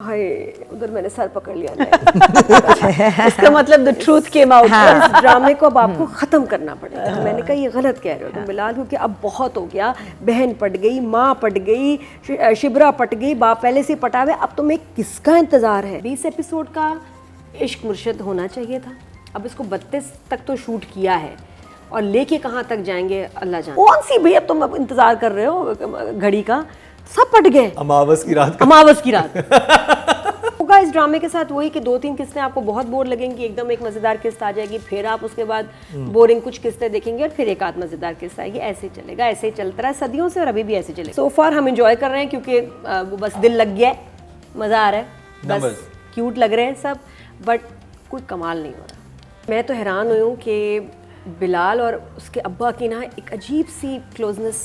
हाय उधर मैंने सर पकड़ लिया इसका मतलब द ट्रूथ केम आउट। इस ड्रामे को अब आपको ख़त्म करना पड़ेगा। मैंने कहा ये गलत कह रहे हो तुम बिलाल, क्योंकि अब बहुत हो गया। बहन पट गई, माँ पट गई, शिबरा पट गई, बाप पहले से पटा हुआ। अब तुम्हें किसका इंतज़ार है? 20 एपिसोड का इश्क मुर्शिद होना चाहिए था। अब इसको 32 तक तो शूट किया है और लेके कहाँ तक जाएंगे अल्लाह जाने। कौन सी भाई अब तुम अब इंतज़ार कर रहे हो घड़ी का? सब पट गए। अमावस की रात होगा इस ड्रामे के साथ वही कि 2-3 किस्तें आपको बहुत बोर लगेंगी, एकदम एक मज़ेदार किस्त आ जाएगी, फिर आप उसके बाद बोरिंग कुछ किस्तें देखेंगे और फिर एक आध मज़ेदार किस्त आएगी। ऐसे ही चलेगा, ऐसे ही चलता रहा है सदियों से और अभी भी ऐसे चलेगा। सो फार हम इंजॉय कर रहे हैं क्योंकि वो बस दिल लग गया है, मज़ा आ रहा है, बस क्यूट लग रहे हैं सब, बट कोई कमाल नहीं हो रहा। मैं तो हैरान हुई हूँ कि बिलाल और उसके अब्बा की ना एक अजीब सी क्लोजनेस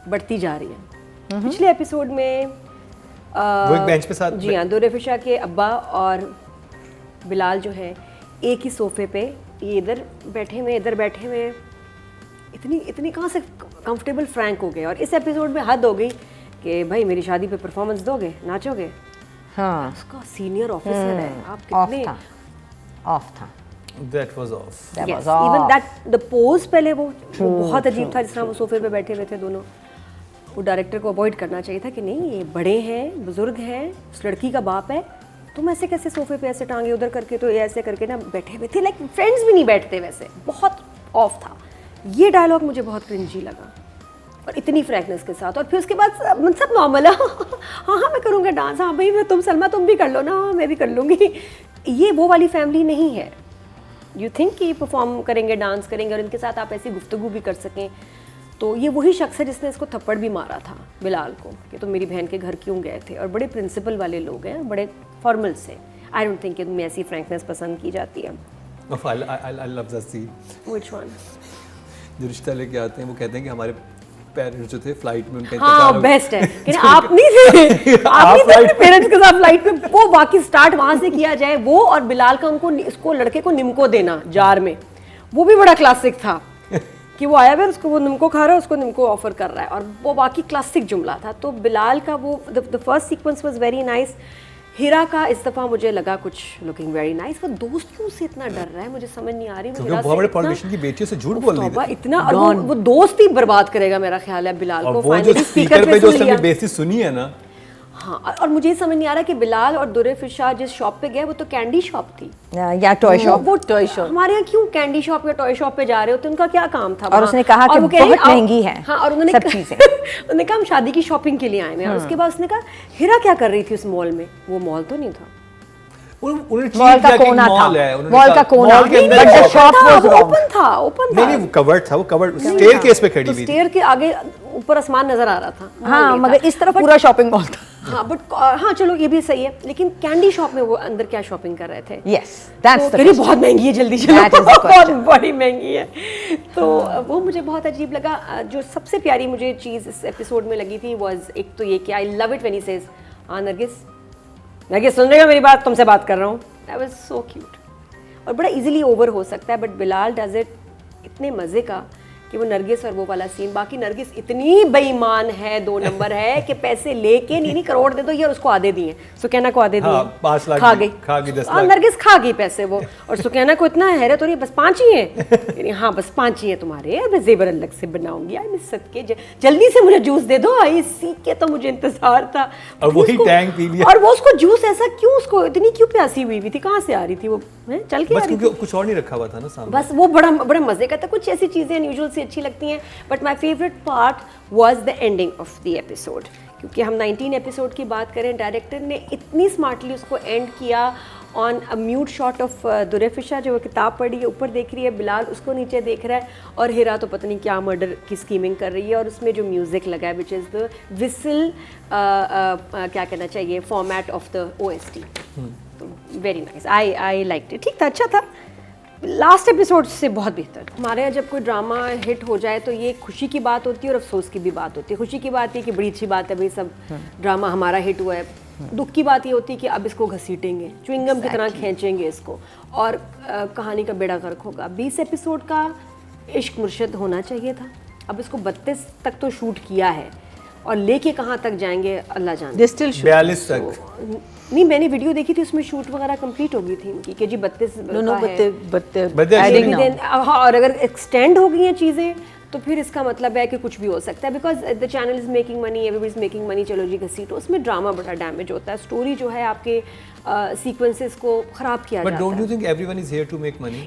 बढ़ती जा रही है। पिछले एपिसोड में वो एक बेंच पे साथ जी हाँ, दुरेफिशा के अब्बा और बिलाल जो है एक ही सोफे पे, ये इधर बैठे हुए इधर बैठे हुए, इतनी कहाँ से कंफर्टेबल फ्रैंक हो गए। और इस एपिसोड में हद हो गई कि भाई मेरी शादी पे परफॉर्मेंस दोगे, नाचोगे। हाँ, उसका सीनियर ऑफिसर है, आप कितने ऑफ था। That was off. Yes, even that the pose पहले वो बहुत अजीब था, जिस तरह वो सोफे पे बैठे हुए थे दोनों। वो डायरेक्टर को अवॉइड करना चाहिए था कि नहीं ये बड़े हैं, बुजुर्ग हैं, उस लड़की का बाप है, तुम ऐसे कैसे सोफे पे ऐसे टांगे उधर करके, तो ये ऐसे करके ना बैठे हुए थे, लाइक फ्रेंड्स भी नहीं बैठते वैसे, बहुत ऑफ था। ये डायलॉग मुझे बहुत क्रिंजी लगा और इतनी फ्रैंकनेस के साथ। और फिर उसके बाद सब नॉर्मल है, हाँ मैं करूँगा डांस, हाँ भाई मैं, तुम सलमा तुम भी कर लो ना, हाँ मैं भी कर लूँगी। ये वो वाली फैमिली नहीं है। यू थिंक कि परफॉर्म करेंगे, डांस करेंगे और इनके साथ आप ऐसी गुफ्तगू भी कर सकें। तो ये वही शख्स है जिसने इसको थप्पड़ भी मारा था बिलाल को कि तुम मेरी बहन के घर क्यों गए थे। और बड़े प्रिंसिपल वाले लोग हैं, बड़े फॉर्मल से। आई डोंट थिंक कि तुम्हें ऐसी फ्रैंकनेस पसंद की जाती है। I love that scene. Which one? जो रिश्ता लेके आते हैं वो कहते हैं कि हमारे पेरेंट्स जो थे फ्लाइट में, उनका हाँ बेस्ट है कि आप नहीं थे, आप नहीं थे अपने पेरेंट्स के साथ फ्लाइट में। वो बाकी स्टार्ट वहाँ से किया जाए, वो और बिलाल का उनको इसको लड़के को निम्को देना जार में, वो भी बड़ा क्लासिक था कि वो आया हुआ है, उसको वो निम्को खा रहा है, उसको निम्को ऑफर कर रहा है, और वो बाकी क्लासिक जुमला था। तो बिलाल का वो the first sequence was very nice. Heera का इस दफ़ा मुझे लगा कुछ लुकिंग वेरी नाइस। वो दोस्त क्यों से इतना डर रहा है, मुझे समझ नहीं आ रही। वो बहुत बड़े पॉलिटिशियन की बेटियों से झूठ बोल रही थी इतना, और वो दोस्त ही बर्बाद करेगा मेरा ख्याल है बिलाल को। वो जो स्पीकर पे जो उसने बेइज्जती सुनी है ना, हाँ। और मुझे समझ नहीं आ रहा कि बिलाल और दुरेफिशा जिस शॉप पे गए वो तो कैंडी शॉप थी या टॉय शॉप। वो टॉय शॉप, हमारे यहाँ क्यों कैंडी शॉप या टॉय शॉप पे जा रहे होते? उनका क्या काम था? और उसने कहा कि बहुत महंगी है। हाँ, और उन्होंने सब चीजें उन्होंने कहा हम शादी की शॉपिंग के लिए आए हैं। और उसके बाद उसने कहा हीरा क्या कर रही थी उस मॉल में? वो मॉल तो नहीं था, मॉल का कोना था, मॉल का कोना, but the shop was open था, ओपन था। नहीं कवर्ड था, वो कवर्ड स्टेयर केस पे खड़ी हुई थी। स्टेयर के आगे ऊपर आसमान नजर आ रहा था। हाँ, मगर इस तरफ पूरा शॉपिंग मॉल था। हाँ बट हाँ चलो ये भी सही है, लेकिन कैंडी शॉप में वो अंदर क्या शॉपिंग कर रहे थे? Yes, that's the question. बहुत महंगी है, जल्दी चलो, बहुत बड़ी महंगी है। तो वो मुझे बहुत अजीब लगा। जो सबसे प्यारी मुझे चीज़ इस एपिसोड में लगी थी वाज एक तो ये कि I love it when he says Nargis सुन रहे हो मेरी बात, तुमसे बात कर रहा हूँ। That was so cute. और बड़ा इजीली ओवर हो सकता है, बट बिलाल डज इट इतने मज़े का कि वो नरगिस और वो वाला सीन। बाकी नरगिस इतनी बेईमान है, 2 नंबर है कि पैसे लेके नहीं करोड़ दे दो ये, और उसको आधे दिए, सुकैना को आधे दिए। हाँ, 5 लाख खा गई 10 लाख। नरगिस खा गई पैसे वो, और सुकैना को इतना हैरत हो रही है, बस 5 ही हैं। हाँ बस 5 ही हैं तुम्हारे, मैं जेवर अलग से बनाऊंगी। आई मिस सदके, जल्दी से मुझे जूस दे दो, आई सी के तो मुझे इंतजार था। और वही टैंक पी लिया। और वो उसको जूस ऐसा क्यों, उसको इतनी क्यों प्यासी हुई थी? कहाँ से आ रही थी वो? चल के बस क्योंकि कुछ और नहीं रखा हुआ था ना सामने। बस वो बड़ा मजे का था। कुछ ऐसी चीज़ें अनयूजुअल सी अच्छी लगती हैं, but my favourite part was the ending of the episode. क्योंकि हम 19 एपिसोड की बात करें, डायरेक्टर ने इतनी स्मार्टली उसको एंड किया on a mute shot of Durefishan, जो वो किताब पढ़ी है, ऊपर देख रही है, बिलाल उसको नीचे देख रहा है, और हीरा तो पता नहीं क्या मर्डर की स्कीमिंग कर रही है। और उसमें जो म्यूज़िक लगा है विच इज़ द विसल, क्या कहना चाहिए, format of the OST। Very nice, I like it. ठीक था, अच्छा था। लास्ट एपिसोड से बहुत बेहतर। हमारे यहाँ जब कोई ड्रामा हिट हो जाए तो ये खुशी की बात होती है और अफसोस की भी बात होती है। खुशी की बात ये कि बड़ी अच्छी बात है भाई, सब ड्रामा हमारा हिट हुआ है। दुख की बात ये होती है कि अब इसको घसीटेंगे, च्युइंगम की तरह खींचेंगे इसको, और कहानी का बेड़ा गर्क होगा। 20 एपिसोड का इश्क मुर्शिद होना चाहिए था। अब इसको 32 तक तो शूट किया है और लेके कहाँ तक जाएंगे अल्लाह जाने। दे स्टिल 42 तक नहीं, मैंने वीडियो देखी थी, उसमें शूट वगैरह कंप्लीट हो गई थी इनकी कि जी 32 but और अगर एक्सटेंड हो गई हैं चीज़ें तो फिर इसका मतलब है कि कुछ भी हो सकता है, because the channel is making money, everybody is making money, चलो जी घसीटो। उसमें ड्रामा बड़ा डैमेज होता है, स्टोरी जो है आपके सीक्वेंसेस को खराब किया जाता है। But don't you think everyone is here to make money?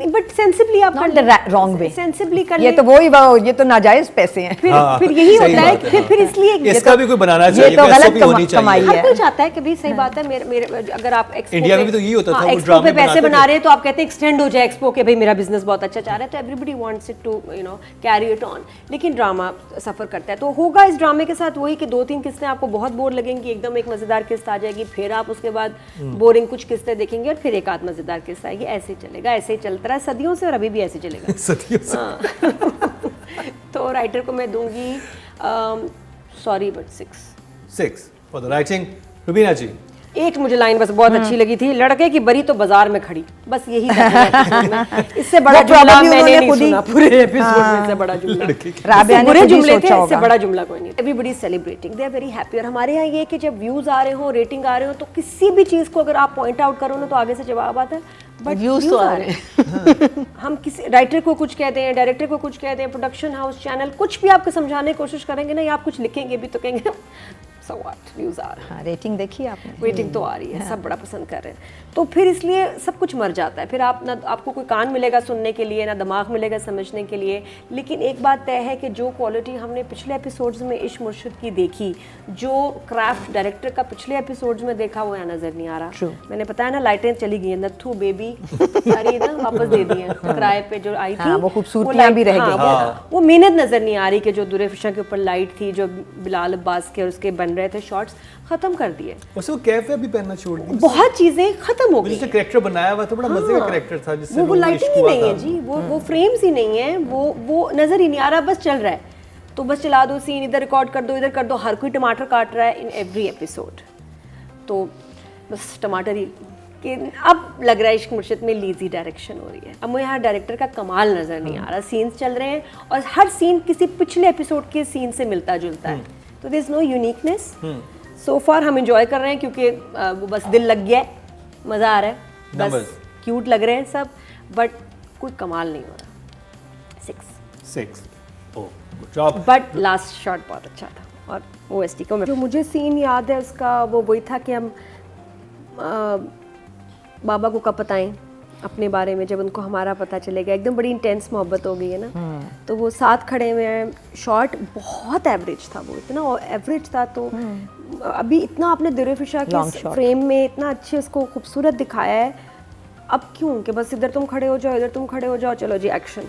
But sensibly आप Not the wrong way. Sensibly कर ये तो ये तो नाजायज पैसे हैं। फिर यही होता है कि फिर इसलिए इसका भी कोई बनाना चाहिए, तो SOP गलत होनी कमाई चाहिए। हर कोई चाहता है कि भाई सही बात है, मेरे अगर आप एक्सपो इंडिया में भी तो यही होता था, वो एक्सपो ड्रामे पे पैसे बनाते बना थे। रहे हैं तो आप कहते हैं एक्सटेंड हो जाए एक्सपो के, भाई मेरा बिजनेस बहुत अच्छा जा रहा है, तो everybody wants it to carry it on. लेकिन ड्रामा सफर करता है, तो होगा इस ड्रामे के साथ वही कि 2-3 किस्तें आपको बहुत बोर लगेंगी, एकदम एक मजेदार किस्त आ जाएगी, फिर आप उसके बाद बोरिंग कुछ किस्तें देखेंगे और फिर एक आध मजेदार किस्त आएगी, ऐसे ही चलेगा, ऐसे ही चलता रहा सदियों से और अभी भी ऐसे चलेगा। सदियों से। तो राइटर को मैं दूंगी sorry but 6 for the writing. Rubina ji, एक मुझे लाइन बस बहुत अच्छी लगी थी, लड़के की बरी तो बाजार में खड़ी, बस यही था। इससे बड़ा जुमला मैंने नहीं सुना पूरे एपिसोड में, से बड़ा जुमला राबिया ने बुरे खुद ही जुमले थे, सोचा इससे होगा। बड़ा जुमला कोई नहीं। Everybody celebrating, they are very happy. और हमारे यहाँ ये कि जब व्यूज आ रहे हो, रेटिंग आ रहे हो, तो किसी भी चीज को अगर आप पॉइंट आउट करो ना तो आगे से जवाब आता है, बट व्यूज तो आ रहे हैं। हम किसी राइटर को कुछ कहते हैं, डायरेक्टर को कुछ कहते हैं, प्रोडक्शन हाउस, चैनल, कुछ भी आपको समझाने की कोशिश करेंगे ना, या आप कुछ लिखेंगे भी तो कहेंगे सो व्हाट, व्यूज आ रहे हैं। हाँ, रेटिंग देखी आपने? वेटिंग तो आ रही है, सब बड़ा पसंद कर रहे हैं, तो फिर इसलिए सब कुछ मर जाता है। फिर आप ना आपको कोई कान मिलेगा सुनने के लिए, ना दिमाग मिलेगा समझने के लिए। लेकिन एक बात तय है कि जो क्वालिटी हमने पिछले एपिसोड्स में इश्क मुर्शिद की देखी, जो क्राफ्ट डायरेक्टर का पिछले एपिसोड्स में देखा, वो यहाँ नजर नहीं आ रहा। True. मैंने बताया ना, लाइटें चली गई हैं, नथू बेबी सारी ना वापस दे दी हैं, किराए पे जो आई थी। हाँ, वो खूबसूरतियाँ भी रह गई। वो मेहनत नजर नहीं आ रही कि जो दुरे फिशा के ऊपर लाइट थी, जो बिलाल अब्बास के और उसके बन रहे थे शॉट्स, खत्म कर दिए। उससे वो कैफे भी पहनना छोड़ दी, बहुत चीजें खत्म हो गई। जिससे कैरेक्टर बनाया हुआ था, बड़ा मजे का कैरेक्टर था, जिससे वो लाइटिंग ही नहीं है जी, वो फ्रेम्स ही नहीं है, वो नजर ही नहीं आ रहा, बस चल रहा है तो बस चला दो सीन, इधर रिकॉर्ड कर दो, इधर कर दो। हर कोई टमाटर काट रहा है इन एवरी एपिसोड, तो बस टमाटर ही कि अब लग रहा है इश्क मुर्शिद में लीजी डायरेक्शन हो रही है। अब मुझे यहाँ डायरेक्टर का कमाल नजर नहीं आ रहा, सीन्स चल रहे हैं और हर सीन किसी पिछले एपिसोड के सीन से मिलता जुलता है, तो देयर इज नो यूनिकनेस। सो फार हम इंजॉय कर रहे हैं क्योंकि वो बस दिल लग गया है, मज़ा आ रहा है, बस क्यूट लग रहे हैं सब, बट कोई कमाल नहीं हो रहा। 6 oh good job. But last shot बहुत अच्छा था। और OST को जो मुझे सीन याद है उसका, वो वही था कि हम बाबा को कब बताएं अपने बारे में, जब उनको हमारा पता चलेगा। एकदम बड़ी इंटेंस मोहब्बत हो गई है ना, तो वो साथ खड़े हुए हैं। शॉट बहुत एवरेज था, वो इतना एवरेज था, तो अभी इतना आपने दुरे फिशा के फ्रेम में इतना अच्छे उसको खूबसूरत दिखाया है, अब क्यों कि बस इधर तुम खड़े हो जाओ, इधर तुम खड़े हो जाओ, चलो जी एक्शन।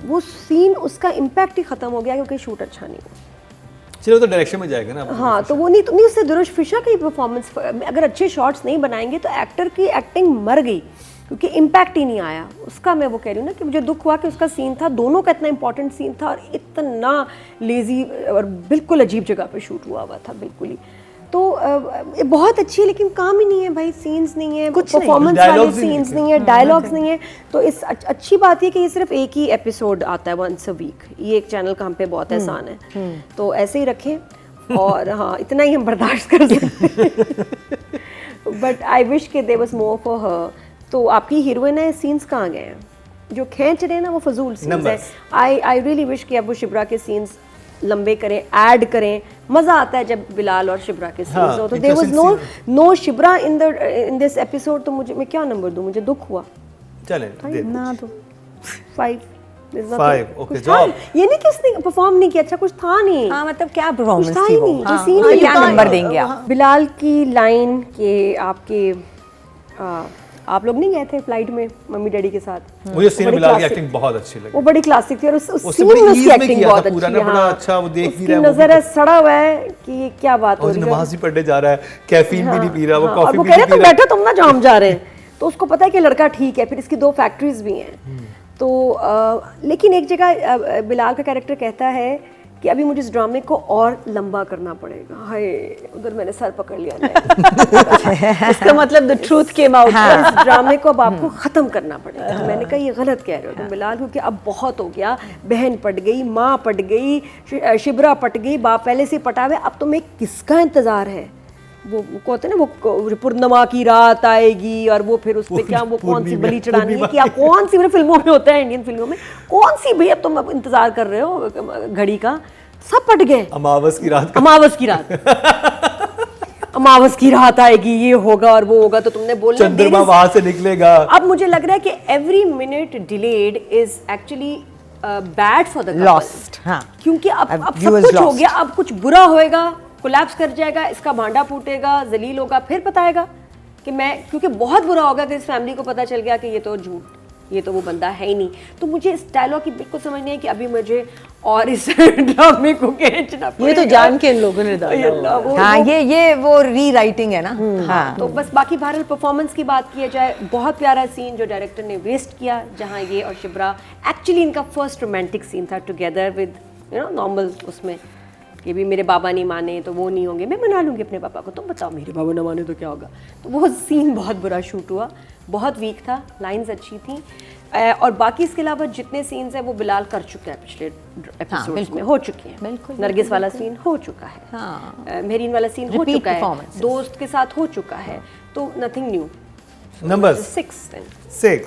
वो सीन, उसका इम्पैक्ट ही खत्म हो गया क्योंकि शूट अच्छा नहीं हुआ। चलो तो डायरेक्शन में जाएगा ना। हाँ, तो वो नहीं उससे दुरुश फिशा की परफॉर्मेंस, अगर अच्छे शॉट्स नहीं बनाएंगे तो एक्टर की एक्टिंग मर गई, क्योंकि इम्पैक्ट ही नहीं आया उसका। मैं वो कह रही हूँ ना कि मुझे दुख हुआ कि उसका सीन था, दोनों का इतना इंपॉर्टेंट सीन था और इतना लेजी और बिल्कुल अजीब जगह पे शूट हुआ था, बिल्कुल ही। तो बहुत अच्छी है, लेकिन काम ही नहीं है भाई, सीन्स नहीं है, कुछ परफॉर्मेंस वाले सीन्स नहीं है, डायलॉग्स नहीं है। तो इस अच्छी बात है कि ये सिर्फ एक ही एपिसोड आता है once a week, ये एक चैनल का हम पे बहुत एहसान है, तो ऐसे ही रखें। और हाँ, इतना ही हम बर्दाश्त कर सकते हैं। बट आई विश के there was more for her. तो आपकी हीरोइन है, सीन्स कहाँ गए हैं जो खींच रहे हैं ना, वो फजूल सीन्स है। आई रियली विश कि अब वो शिब्रा के सीन्स लंबे करें, ऐड करें। मजा आता है जब बिलाल और शिब्रा के सीन्स हो। तो there was no Shibra in this episode. तो मैं क्या नंबर दूं, मुझे दुख हुआ। चलें ना तो 5 ओके जॉब। ये नहीं कि उसने परफॉर्म नहीं किया, अच्छा कुछ था नहीं। हाँ, मतलब क्या परफॉर्मेंस था थी ही वो? नहीं, जो सीन क्या नंबर देंगे आप? बिलाल की लाइन के आपके आप लोग नहीं गए थे फ्लाइट में मम्मी डैडी के साथ? मुझे सीन बिलाल की एक्टिंग बहुत अच्छी लगी, वो बड़ी क्लासिक थी और उस सीन में में उसकी एक्टिंग बहुत अच्छी है। बड़ा अच्छा वो देख भी रहा है, नजर है सड़ा हुआ है कि ये क्या बात हो रही है। नमाज ही पढ़ने जा रहा है, कैफीन भी नहीं पी रहा, वो कॉफी भी नहीं पी रहा। वो कह रहे तुम बैठो, तुम ना जाम जा रहे हैं। तो उसको पता है कि लड़का ठीक है, फिर इसकी 2 फैक्ट्रीज भी हैं। तो लेकिन एक जगह बिलाल का कैरेक्टर कहता है कि अभी मुझे इस ड्रामे को और लंबा करना पड़ेगा। हाय, उधर मैंने सर पकड़ लिया नहीं। इसका मतलब द ट्रूथ केम आउट। इस ड्रामे को अब आपको ख़त्म करना पड़ेगा। तो मैंने कहा ये गलत कह रहे हो तुम बिलाल, क्योंकि अब बहुत हो गया, बहन पट गई, माँ पट गई, शिबरा पट गई, बाप पहले से पटा हुआ, अब तुम्हें किसका इंतज़ार है? वो कहते हैं ना, वो पूर्णिमा की रात आएगी और वो फिर उस पे क्या, वो कौन सी बलि चढ़ानी है, कि आप कौन सी फिल्मों में होता है, इंडियन फिल्मों में कौन सी भैया तुम अब इंतजार कर रहे हो घड़ी का, सब पट गए। अमावस की रात अमावस की रात अमावस की रात आएगी, ये होगा और वो होगा, तो तुमने बोला चंद्रमा वहां से निकलेगा। अब मुझे लग रहा है कि every minute delayed is actually bad for the lost. हाँ, क्योंकि अब सब कुछ हो गया, अब कुछ बुरा होएगा, कोलैप्स कर जाएगा, इसका भांडा फूटेगा, जलील होगा, फिर बताएगा कि मैं, क्योंकि बहुत बुरा होगा कि इस फैमिली को पता चल गया कि ये तो झूठ, ये तो वो बंदा है ही नहीं। तो मुझे इस डायलॉग की बिल्कुल समझ नहीं है कि अभी मुझे और इस ड्रामे को खींचना पड़ेगा। ये तो जान के इन लोगों ने डाला। हाँ, ये वो रीराइटिंग है ना। हाँ, तो बस बाकी बहरहाल परफॉर्मेंस की बात किया जाए, बहुत प्यारा सीन जो डायरेक्टर ने वेस्ट किया, जहाँ ये और शिब्रा, एक्चुअली इनका फर्स्ट रोमांटिक सीन था टुगेदर विद नॉर्मल, उसमें कि भी मेरे बाबा नहीं माने तो वो नहीं होंगे, मैं मना लूँगी अपने पापा को, तुम बताओ मेरे बाबा ना माने तो क्या होगा। तो वो सीन बहुत बुरा शूट हुआ, बहुत वीक था, लाइंस अच्छी थी, और बाकी इसके अलावा जितने सीन्स हैं वो बिलाल कर चुका है, पिछले एपिसोड्स में हो चुके हैं। बिल्कुल, नरगिस वाला सीन हो चुका है, हाँ, मेहरीन वाला सीन हो चुका है, दोस्त के साथ हो चुका है, तो नथिंग न्यू। Number 6 then. 6